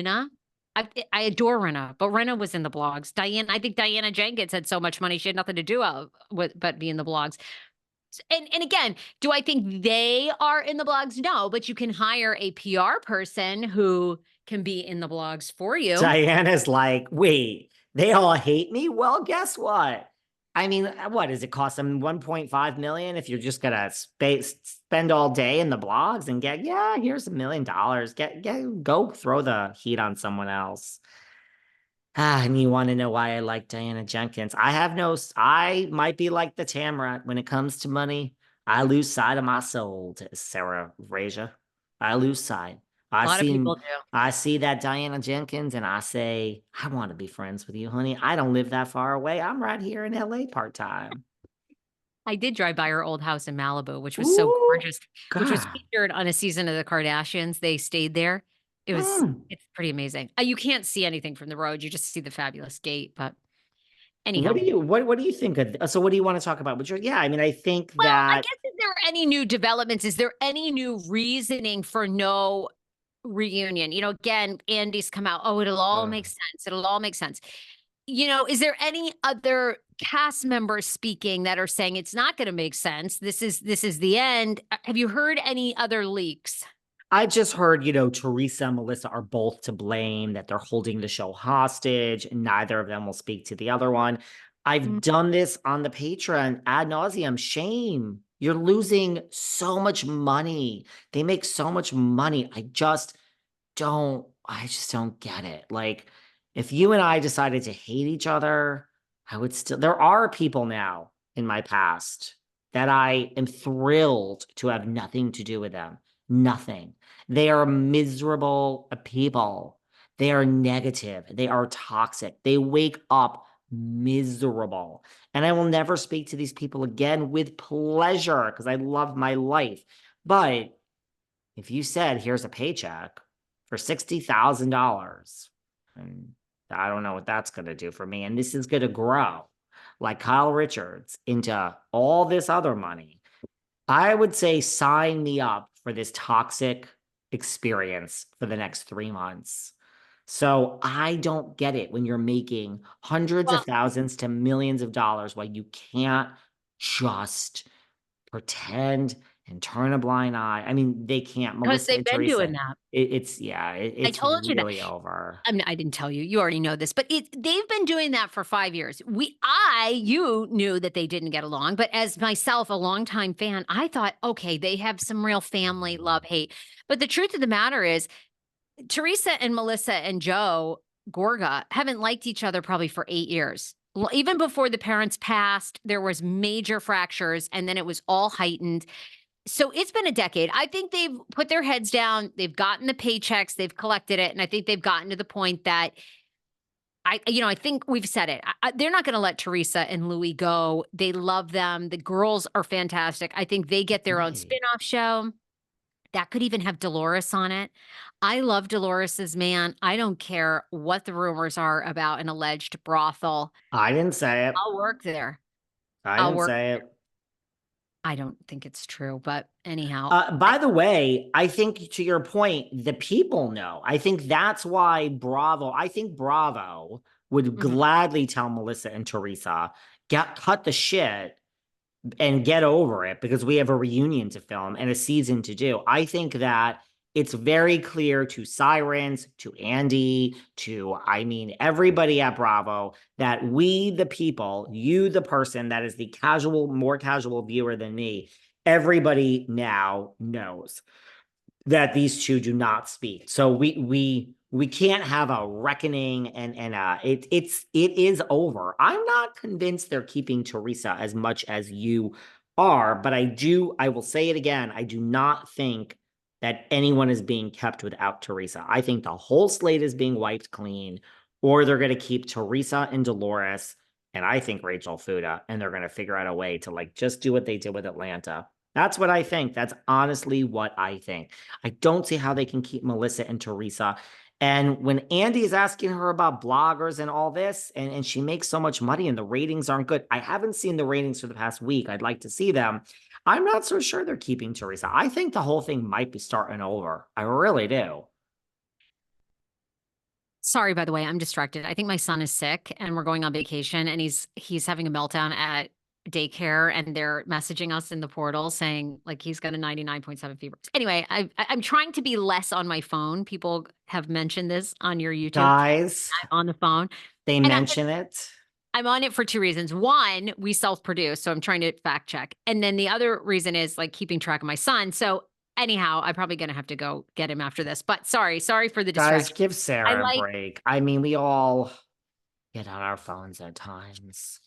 Rinna. I adore Rinna, but Rinna was in the blogs. I think Diana Jenkins had so much money she had nothing to do with but be in the blogs. And again, do I think they are in the blogs? No, but you can hire a PR person who can be in the blogs for you. Diana's like, wait, they all hate me? Well, guess what? I mean, what does it cost them 1.5 million if you're just gonna spend all day in the blogs and get, yeah, here's $1 million. Go throw the heat on someone else. And you want to know why I like Diana Jenkins? I might be like the Tamrat when it comes to money. I lose sight of my soul to Sarah Fraser. I lose sight. I A lot of see, people do. I see that Diana Jenkins and I say, I want to be friends with you, honey. I don't live that far away. I'm right here in LA part time. I did drive by her old house in Malibu, which was so Ooh, gorgeous, which was God. featured on a season of the Kardashians. They stayed there. Mm. It's pretty amazing. You can't see anything from the road. You just see the fabulous gate. But anyhow, What do you think of so what do you want to talk about? Yeah, I mean, I think well, I that guess is there any new developments? Is there any new reasoning for no reunion? Again, Andy's come out. Oh, it'll all uh, make sense. It'll all make sense. Is there any other cast members speaking that are saying it's not going to make sense? This is the end. Have you heard any other leaks? I just heard, Teresa and Melissa are both to blame, that they're holding the show hostage, and neither of them will speak to the other one. I've Mm. done this on the Patreon ad nauseum. Shame. You're losing so much money. They make so much money. I just don't get it. Like, if you and I decided to hate each other, there are people now in my past that I am thrilled to have nothing to do with them. Nothing. They are miserable people. They are negative. They are toxic. They wake up miserable. And I will never speak to these people again with pleasure because I love my life. But if you said, here's a paycheck for $60,000, and I don't know what that's going to do for me. And this is going to grow like Kyle Richards into all this other money. I would say sign me up for this toxic experience for the next 3 months. So I don't get it when you're making hundreds of Well, thousands to millions of dollars, why you can't just pretend and turn a blind eye. I mean, they can't. because Melissa they've and been doing Teresa, that. I it's told you that. really over. I mean, I didn't tell you. You already know this, but they've been doing that for 5 years. You knew that they didn't get along, but as myself, a longtime fan, I thought, okay, they have some real family love hate. But the truth of the matter is, Teresa and Melissa and Joe Gorga haven't liked each other probably for 8 years. Even before the parents passed, there was major fractures, and then it was all heightened. So it's been a decade. I think they've put their heads down, they've gotten the paychecks, they've collected it, and I think they've gotten to the point that I think we've said it. They're not going to let Teresa and Louis go. They love them. The girls are fantastic. I think they get their own Right. spin-off show that could even have Dolores on it. I love Dolores's man. I don't care what the rumors are about an alleged brothel. I didn't say it. I'll work there. I I'll didn't work. say it. I don't think it's true, but anyhow, By the way, I think to your point, the people know. I think that's why I think Bravo would mhm. gladly tell Melissa and Teresa, cut the shit and get over it because we have a reunion to film and a season to do. I think that it's very clear to Sirens, to Andy, I mean, everybody at Bravo, that we, the people, you, the person that is the more casual viewer than me, everybody now knows that these two do not speak. So we can't have a reckoning, and it is over. I'm not convinced they're keeping Teresa as much as you are, but I will say it again, I do not think that anyone is being kept without Teresa. I think the whole slate is being wiped clean, or they're going to keep Teresa and Dolores, and I think Rachel Fuda, and they're going to figure out a way to like just do what they did with Atlanta. That's what I think. That's honestly what I think. I don't see how they can keep Melissa and Teresa. And when Andy is asking her about bloggers and all this, and she makes so much money and the ratings aren't good, I haven't seen the ratings for the past week. I'd like to see them. I'm not so sure they're keeping Teresa. I think the whole thing might be starting over. I really do. Sorry, by the way, I'm distracted. I think my son is sick and we're going on vacation and he's having a meltdown at daycare and they're messaging us in the portal saying like he's got a 99.7 fever. Anyway, I'm trying to be less on my phone. People have mentioned this on your YouTube. Guys, I'm on the phone. they And mention it. I'm on it for two reasons. One, we self-produce, so I'm trying to fact check. And then the other reason is like keeping track of my son. So anyhow, I'm probably gonna have to go get him after this. But sorry for the Guys, distraction. give I Sarah a like break. I mean, we all get on our phones at times.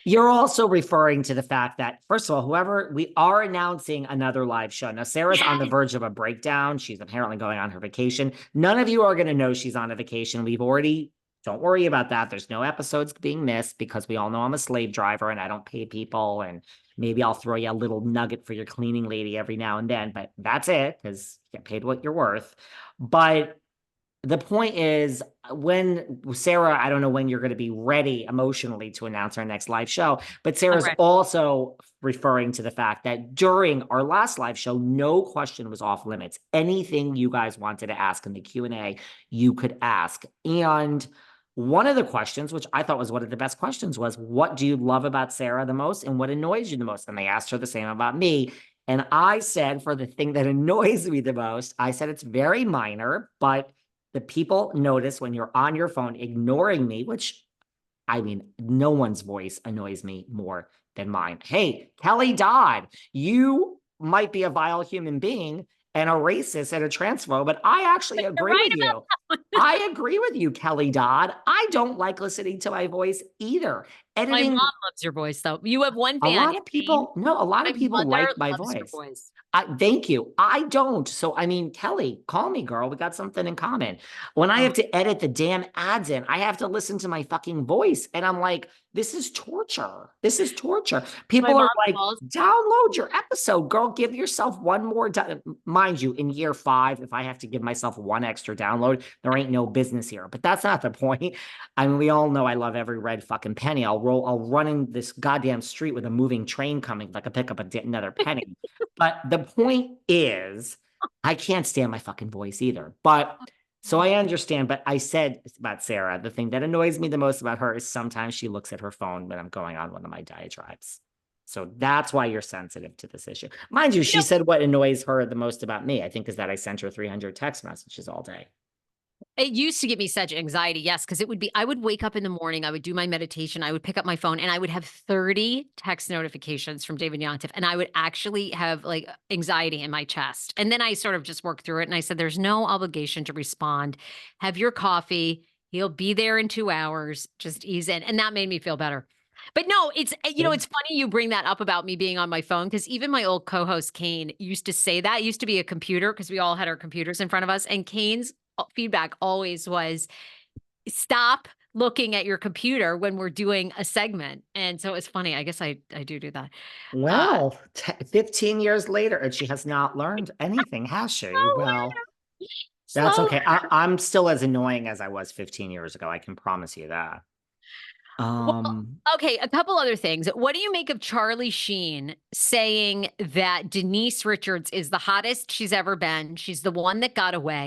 You're also referring to the fact that, first of all, whoever we are announcing another live show. Now, Sarah's on the verge of a breakdown. She's apparently going on her vacation. None of you are going to know she's on a vacation. We've already, don't worry about that. There's no episodes being missed because we all know I'm a slave driver and I don't pay people. And maybe I'll throw you a little nugget for your cleaning lady every now and then, but that's it because you get paid what you're worth. But the point is, when Sarah, I don't know when you're going to be ready emotionally to announce our next live show, but Sarah's ready. also referring to the fact that during our last live show, no question was off limits. Anything you guys wanted to ask in the Q&A, you could ask. And one of the questions, which I thought was one of the best questions, was what do you love about Sarah the most and what annoys you the most? And they asked her the same about me. And I said, for the thing that annoys me the most, I said it's very minor, but the people notice when you're on your phone ignoring me, which I mean, no one's voice annoys me more than mine. Hey, Kelly Dodd, you might be a vile human being and a racist and a transphobe, but I actually You're agree right with about you. I agree with you, Kelly Dodd. I don't like listening to my voice either. my mom Editing, loves your voice though. You have one a fan, lot of Elaine. people, no, a lot My of people mother like my loves your voice. voice. Thank you. I don't. So, I mean, Kelly, call me, girl. We got something in common. When I Oh, have to edit the damn ads in, I have to listen to my fucking voice. And I'm like, this is torture. This is torture. my People mom are like, calls. download your episode, girl. Give yourself one more. Mind you, in year 5, if I have to give myself one extra download, there ain't no business here. But that's not the point. I mean, we all know I love every red fucking penny. I'll run in this goddamn street with a moving train coming if I could pick up another penny. But the point is, I can't stand my fucking voice either. But so I understand. But I said about Sarah, the thing that annoys me the most about her is sometimes she looks at her phone when I'm going on one of my diatribes. So that's why you're sensitive to this issue. Mind you, You she know, said what annoys her the most about me, I think, is that I sent her 300 text messages all day. it used to give me such anxiety, yes, because it would be I would wake up in the morning, I would do my meditation, I would pick up my phone, and I would have 30 text notifications from David Yontef, and I would actually have, like, anxiety in my chest, and then I sort of just worked through it, and I said, "There's no obligation to respond. Have your coffee. He'll be there in 2 hours. Just ease in," and that made me feel better. But no, it's funny you bring that up about me being on my phone because even my old co-host Kane used to say that. It used to be a computer because we all had our computers in front of us, and Kane's feedback always was, "Stop looking at your computer when we're doing a segment." And so it's funny. I guess I do that. Uh, Well, 15 years later, and she has not learned anything, has she? Well, that's slow okay. I'm still as annoying as I was 15 years ago. I can promise you that. Well, Um, okay, a couple other things. What do you make of Charlie Sheen saying that Denise Richards is the hottest she's ever been? She's the one that got away.